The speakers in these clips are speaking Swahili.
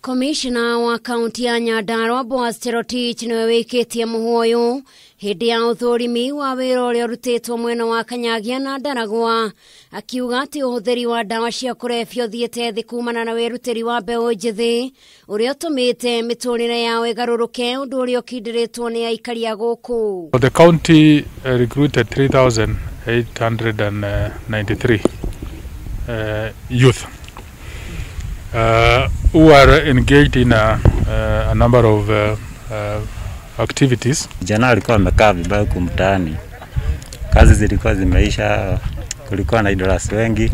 Commissioner wa kaunti ya Nyandarua Boaz Cherotich niwe wikitie muhoyo hindi ya uthurimi wa wira uria urutitwo mwena wa Kanyagia na Ndaragwa, akiuga ati uhuthiri wa dawa cia kurebia uthiite thi kumana na wirutiri wa mbeu njithi uria utumite miturire yao igaruruke undu uria ukindiritwo ni aikari a guku. The county recruited 3,893 youth who are engaged in a number of activities. Jana walikuwa wamekaa vibaya kumtaani. Kazi zilikuwa zimeisha, kulikuwa na idolars wengi.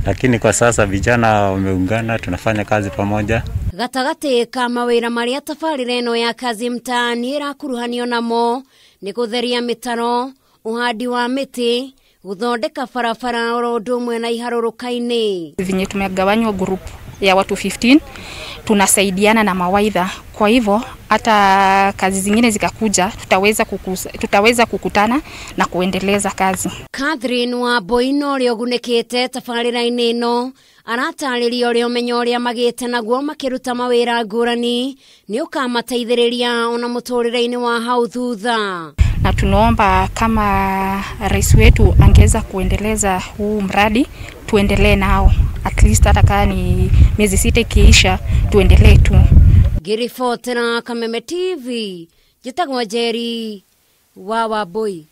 Lakini kwa sasa vijana wameungana, tunafanya kazi pamoja. Gatagati ka mawira maria tafarira eno ya kazi mtaani irakuruhanio namo ni kutheria mitaro, uhandi wa miti, guthondeka barabara oro undu umwe na iharuruka-ini. Vinye tumegawanywa group ya watu 15, tunasaidiana na mawaidha. Kwa hivyo hata kazi zingine zikakuja tutaweza kukutana na kuendeleza kazi. Catherine wa Boino rio gunekete tafarira-ini ino aratariria uria umenyo uria magite naguo makiruta mawira ngurani ni ukamateithiriria ona muturire-ini wa hau thutha. Na tunaomba kama rais wetu angeza kuendeleza huu mradi, tuendelee nao. At least hata kama ni miezi 6 ikiisha, tuendelee tu. Girifotera Kameme TV, jitagwa Jerry wa Waboi.